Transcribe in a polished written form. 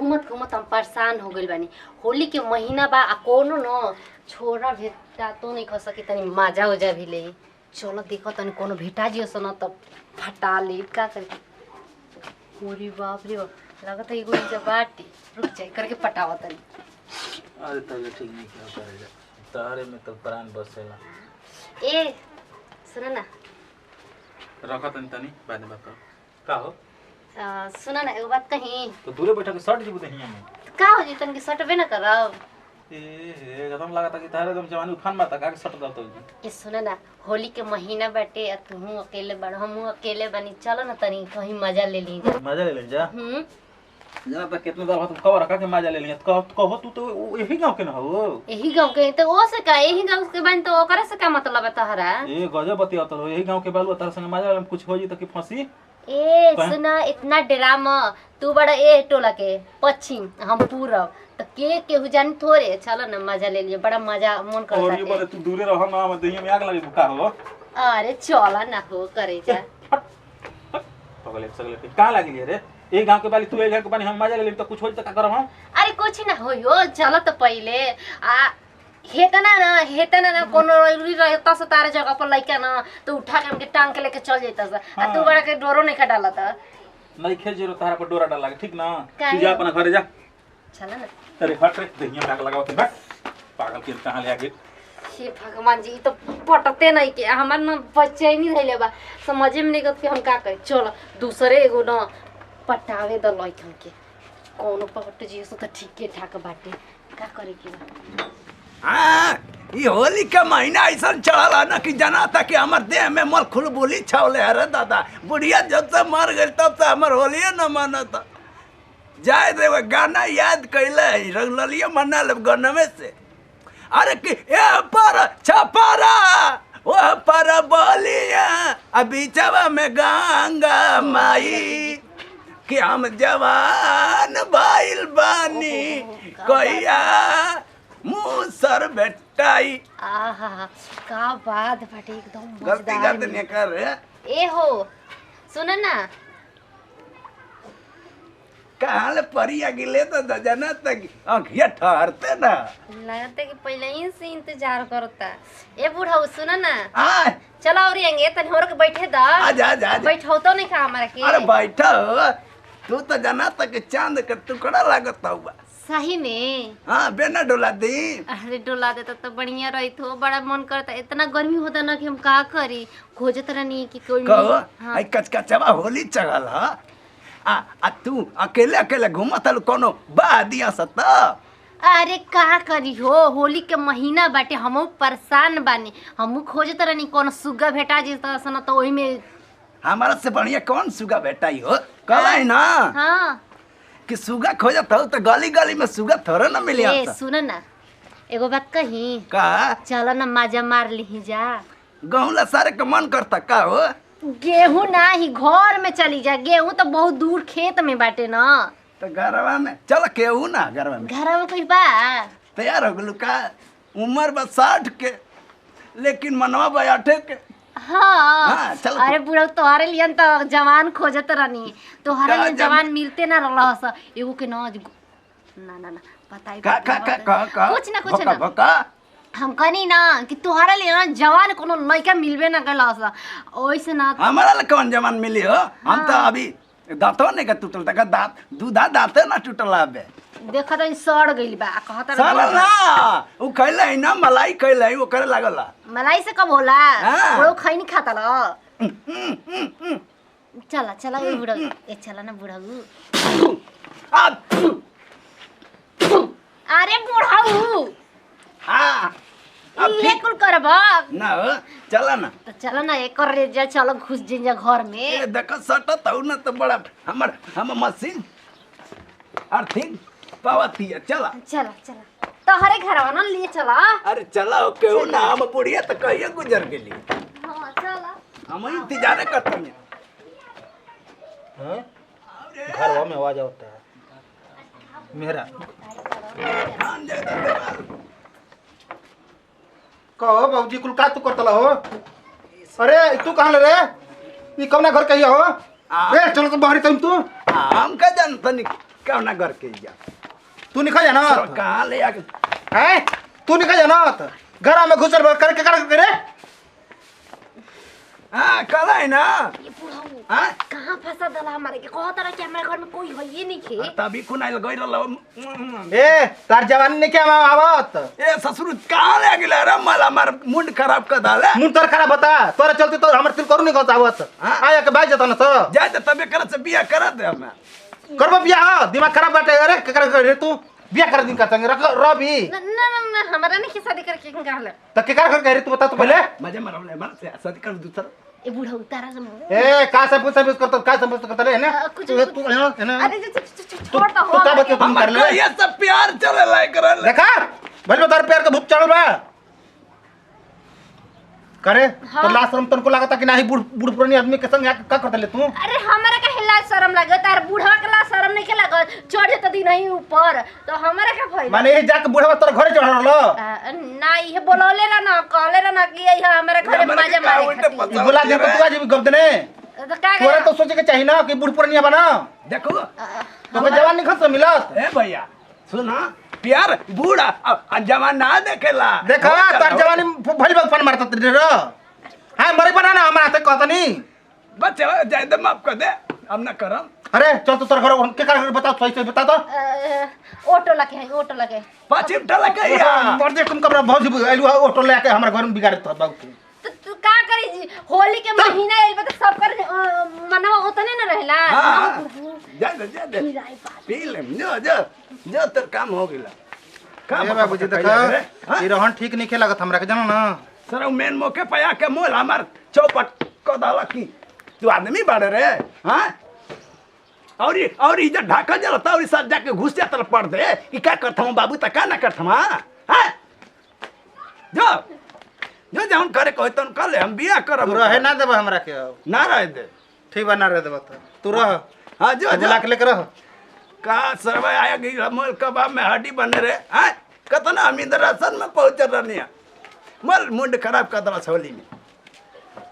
घूमत घूमत हम परेशान हो गइल बानी। होली के महीना बा आ कोनो न छोरा भेटा तो नहीं खा सकी तनी मजा उजा भी ले। चलो देखो तनी कोनो भेटा जियो सन त फटा ले का करे। ओरे बाप रे लगत है एगो इंजा बाटी रुक जाए करके पटावा तनी। अरे तब ठीक नहीं क्या करेगा तारे में तो प्राण बसेला। ए सुन ना रखा तनी बाद में बात का हो सुन ना एगो बात कही तो दूरे बैठा के सट जीबू दहिया में का हो जी तनी सटबे ना करब। एकदम लगा था कि तारे एकदम जवानी उफान मारता का सट दो तो ये सुन ना होली के महीना बाटे आ तू अकेले बड़ हम अकेले बनी चलो ना तनी कहीं मजा ले ली। मजा ले जा जना त कितना दर तुम खबर रखा के मजा ले लिया कहो तू तो यही गांव के न हो। यही गांव के तो ओ से का यही गांव के बन तो ओकरे से का मतलब है तहरा। ए गजब बतिया तो यही गांव के बालू तार संग मजा ले कुछ हो जी तो कि फंसी। ए सुना इतना ड्रामा तू बड़ा ए टोला के पश्चिम हम पूरब तो केहू जानी थोड़े चलो ना मजा ले लिए बड़ा मजा मन करता है। और ये बोले तू दूरे रह ना मत दहिया में आग लगे बुका हो। अरे चला ना हो करे जा पगले सगले कहां लागी रे एक गांव के बाली तू एक गांव के बानी हम मजा ले ले तो कुछ हो तो का करब हम। अरे कुछ ना होयो चलो तो पहले आ हेतना ना कोनो रोई रहता से तारे जगह पर लइका ना तो उठा के हमके टांग के लेके चल जाता सा आ तू बड़ा के डोरो नहीं खा डाला था नहीं खेल जरो तारा पर डोरा डाला ठीक ना काहे? तू जा अपना घरे जा चला ना। अरे हट रे दहिया में आग लगाओ तू हट पागल के कहां ले आगे। हे भगवान जी तो पटते नहीं के हमार ना बच्चे नहीं धइले बा समझे में नहीं गत कि हम का करे। चलो दूसरे एगो ना पटावे द लइकन के कोनो पट जी सो तो ठीके ठाक बाटे का करे के बा। हाँ ये होली का महीना ऐसा चढ़ा ना कि जाना था कि हमार देह में मल खुल बोली छावले अरे दादा बुढ़िया जब से मर गई तब से हमार होली न माना था जाए दे वो गाना याद कैले रंग ललिया मना ले गाना में से अरे कि ए पर छपारा वो पर बोलिया अभी चवा में गंगा माई कि हम जवान बाइल बानी कहिया मुँह सर बेटाई आहा का बात बाटे एकदम गलती मजेदार करते नहीं कर रहे ए हो सुन ना कहाँ ले परिया गिले तो दजना तक आँखिया ठहरते ना लगता कि पहले ही से इंतजार करता। ए बूढ़ा सुन ना आ चलो और आएंगे तनी होर के बैठे दा आजा आजा आजा। बैठो तो नहीं खा हमारा के। अरे बैठा हो तू तो जना तक चांद का टुकड़ा लागत हुआ सही में। हाँ बेना डोला दी अरे डोला देता तो बढ़िया रही तो बड़ा मन करता इतना गर्मी होता ना कि हम का करी खोजत रहनी कि कोई कहो हाँ। आई कचकचवा होली चढ़ल ह आ तू अकेले अकेले घूमत हल कोनो बा दिया सता अरे का करी हो होली के महीना बाटे हमहू परेशान बानी हमहू खोजत रहनी कोनो सुग्गा भेटा जिता सन तो ओही में हमारा से बढ़िया कौन सुगा बेटाई हो कहलाई ना हाँ कि सुगा खोजत हो तो गली गली में सुगा थोड़ा ना मिली ए सुन ना एगो बात कही का चलो ना मजा मार ली जा गहुला सारे का मन करता का हो गेहूं ना ही घर में चली जा गेहूं तो बहुत दूर खेत में बाटे ना तो घरवा में चल केहू ना घरवा में घर में कोई बा तैयार हो गलू का उम्र बा 60 के लेकिन मनवा बा 8 के हाँ चल अरे बुढ़ा तोहरे लियन तो जवान खोजत रहनी तोहरे का लियन जवान मिलते ना रहल एगो के ना ना बताई का कुछ ना भका भका हम कहनी ना कि तोहरा लिए ना जवान कोनो लड़का मिलबे ना गला ओइसे ना हमारा ले कौन जवान मिली हो हम तो अभी दांतो नहीं का टूटल तक दांत दूधा दांते ना टूटल आबे देखा तो सड़ गइल बा कहता साला ना उ खइले है ना मलाई खइले है वो करे लागला मलाई से कब होला हाँ। वो खैनी खाता ल चला चला ए बुढ़ा ए चला ना बुढ़ाऊ आ अरे बुढ़ाऊ हाँ ये कुल करब ना हो चला ना तो चलो ना एक और जा चलो घुस जिंजा घर में ए देखो सटत हो ना तो बड़ा हम मशीन आर्थिक पावती है चला चला चला तो हरे घर ना लिए चला अरे चला हो केहू ना हम बुढ़िया तो कहिए गुजर गेली हाँ चला हम इंतजार करते हैं हैं घरवा में आवाज आता है मेरा कहो बाबूजी कुल का तू करतला हो अरे तू कहाँ ले रे ये कौना घर कहिया हो रे चलो तो बाहरी तुम तू हम का जानता नहीं क्यों ना घर के जा तू नहीं खा जाना कहाँ ले आके हैं तू नहीं खा जाना घर में घुसल करके करे हाँ कल है ना ये बुढ़ऊ हाँ कहाँ फंसा दला हमारे के कहत रहा कि हमारे घर में कोई है ये नहीं खे तभी कुनाइल गई रहा ए तार जवानी ने क्या आवत ए ससुर कहाँ ले गेला रे मला मार मुंड खराब कर डाले मुंह तर खराब बता तोरा चलते तो हमर तिल करू नहीं कहत आवत हाँ? आया के बाज जता ना तो जाए तो तबे कर से बिया करा दे हमें करबो बियाह दिमाग खराब बाटे अरे के कर तू बियाह कर दिन का संग रवि ना हमारा नहीं शादी करके कहले त के कर रे तू बता तू पहले मजे मरले मन से शादी कर दूसरा ए बुढ़ऊ तारा से ए का सब कुछ करत का सब करत ले ना कुछ- तू है ना अरे छोड़ तो तू का बच्चे तुम कर ले ये सब प्यार चले लाए कर देखा भले तार पैर के भूख चढ़ल बा करे तो लास्ट शर्म तनको लागता कि नाही बूढ़ पुरानी आदमी के संग का करत ले तू अरे हमारा का हिला शर्म लगे तार बूढ़ा के ला शर्म नहीं के लगे चढ़े तो दी नहीं ऊपर तो हमारा का फायदा माने ये जाके बूढ़ा तोर घरे चढ़ल ना ये बोलौले रहा ना कहले रहा ना कि ये हमारे घर में मजा मारे खातिर। ई बोला दे तू आज भी गप देने तो का तोरा तो सोचे के चाहिए ना कि बूढ़ पुरानिया बना देखो तो जवान नहीं खस मिलत ए भैया सुना प्यार बूढ़ा जवान ना देखेला देखा तार जवानी भली बग फन मारत रे हां मरे बना ना हमरा हाथे कहत नहीं बस चलो जाए दे माफ कर दे हम ना करम अरे चल तो तोर घर के कर बता सही से बता तो ऑटो लगे है ऑटो लगे पश्चिम टला कहिया मर दे तुम कबरा भौजी आइलु ऑटो लेके हमरा घर में बिगाड़ तो बाबू के तो तू का करी जी होली के महीना आइल बा तो सब कर मनवा उतने न रहेला हाँ जा दे खिराई पास पी ले जो तेर काम हो गेला काम ए बाबूजी देखा ई रहन ठीक नहीं लागत हमरा के जानो ना सर मेन मौके पे आके मोल हमार चौपट को डाला की तू आदमी बाड़े रे हाँ और इधर ढाका जलता और सब जाके घुस जाता पड़ दे कि क्या करता हूँ बाबू तक का ना करता हूँ हाँ जो जो जौन करे कहे तौन कर ले हम बिया करब तू रहे ना देबा हमरा के ना रहे दे ठीक बा ना रहे देबा तू रह हाँ जो बुला के लेके रह का सरवा आया गई मोल कबाब में हड्डी बने रे हाँ कतना हम इधर राशन में पहुंच रही है मोल मुंड खराब कर दला होली में